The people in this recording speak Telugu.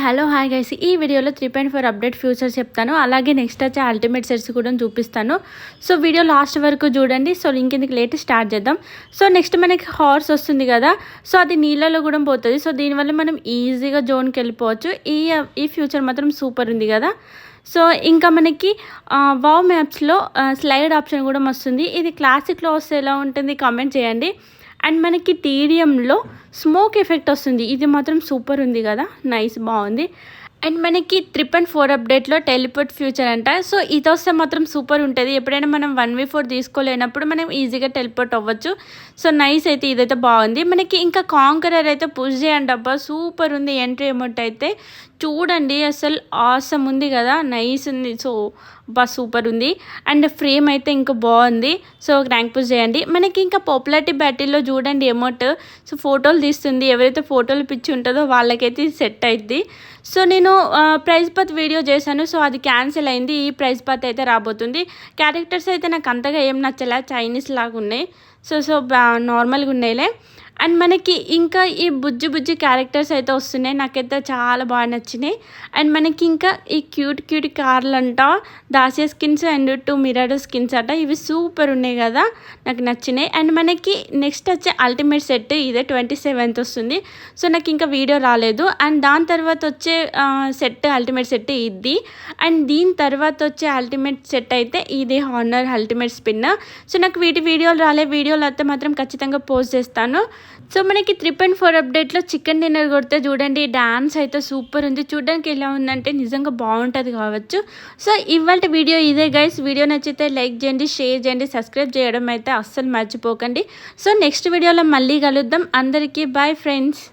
హలో హాయ్ గైస్, ఈ వీడియోలో 3.4 అప్డేట్ ఫ్యూచర్స్ చెప్తాను. అలాగే నెక్స్ట్ వచ్చే అల్టిమేట్ సెట్స్ కూడా చూపిస్తాను. సో వీడియో లాస్ట్ వరకు చూడండి. సో లింక్ కిందకి లేట్ స్టార్ట్ చేద్దాం. సో నెక్స్ట్ మనకి హార్స్ వస్తుంది కదా, సో అది నీళ్ళలో కూడా పోతుంది. సో దీనివల్ల మనం ఈజీగా జోన్కి వెళ్ళిపోవచ్చు. ఈ ఫ్యూచర్ మాత్రం సూపర్ ఉంది కదా. సో ఇంకా మనకి వావ్ మ్యాప్స్లో స్లైడ్ ఆప్షన్ కూడా వస్తుంది. ఇది క్లాసిక్లో వస్తే ఎలా ఉంటుంది కామెంట్ చేయండి. అండ్ మనకి టీడీఎంలో స్మోక్ ఎఫెక్ట్ వస్తుంది. ఇది మాత్రం సూపర్ ఉంది కదా, నైస్, బాగుంది. అండ్ మనకి 3.4 అప్డేట్లో టెలిపోర్ట్ ఫ్యూచర్ అంట. సో ఇది వస్తే మాత్రం సూపర్ ఉంటుంది. ఎప్పుడైనా మనం 1v4 తీసుకోలేనప్పుడు మనం ఈజీగా టెలిపోర్ట్ అవ్వచ్చు. సో నైస్ అయితే ఇదైతే బాగుంది. మనకి ఇంకా కాంకరర్ అయితే పుష్ చేయండి అబ్బా, సూపర్ ఉంది. ఎంట్రీ అమౌంట్ అయితే చూడండి, అసలు ఆసమ్ ఉంది కదా, నైస్ ఉంది. సో బా సూపర్ ఉంది. అండ్ ఫ్రేమ్ అయితే ఇంకా బాగుంది. సో ర్యాంక్ పుష్ చేయండి. మనకి ఇంకా పాపులారిటీ బ్యాటిల్లో చూడండి అమౌంట్. సో ఫోటోలు తీస్తుంది. ఎవరైతే ఫోటోలు పిచ్చి ఉంటుందో వాళ్ళకైతే సెట్ అవుద్ది. సో నేను ప్రైజ్ పాత్ వీడియో చేశాను. సో అది క్యాన్సిల్ అయింది. ఈ ప్రైజ్ పాత్ అయితే రాబోతుంది. క్యారెక్టర్స్ అయితే నాకు అంతగా ఏం నచ్చలే, చైనీస్ లాగా ఉన్నాయి. సో నార్మల్గా ఉన్నాయిలే. అండ్ మనకి ఇంకా ఈ బుజ్జి క్యారెక్టర్స్ అయితే వస్తున్నాయి. నాకైతే చాలా బాగా నచ్చినాయి. అండ్ మనకి ఇంకా ఈ క్యూట్ కార్లు అంట, దాసియా స్కిన్స్ అండ్ 2 మిరాడో స్కిన్స్ అంట. ఇవి సూపర్ ఉన్నాయి కదా, నాకు నచ్చినాయి. అండ్ మనకి నెక్స్ట్ వచ్చే అల్టిమేట్ సెట్ ఇదే 27th వస్తుంది. సో నాకు ఇంకా వీడియో రాలేదు. అండ్ దాని తర్వాత వచ్చే సెట్ అల్టిమేట్ సెట్ ఇది. అండ్ దీని తర్వాత వచ్చే అల్టిమేట్ సెట్ అయితే ఇది హానర్ అల్టిమేట్ స్పిన్. సో నాకు వీడియోలు వీడియోలు అయితే మాత్రం ఖచ్చితంగా పోస్ట్ చేస్తాను. సో మనకి 3.4 అప్డేట్లో చికెన్ డిన్నర్ కొడితే చూడండి, డాన్స్ అయితే సూపర్ ఉంది. చూడడానికి ఎలా ఉందంటే నిజంగా బాగుంటుంది కావచ్చు. సో ఇవాళ వీడియో ఇదే గైస్. వీడియో నచ్చితే లైక్ చేయండి, షేర్ చేయండి, సబ్స్క్రైబ్ చేయడం అయితే అస్సలు మర్చిపోకండి. సో నెక్స్ట్ వీడియోలో మళ్ళీ కలుద్దాం. అందరికీ బాయ్ ఫ్రెండ్స్.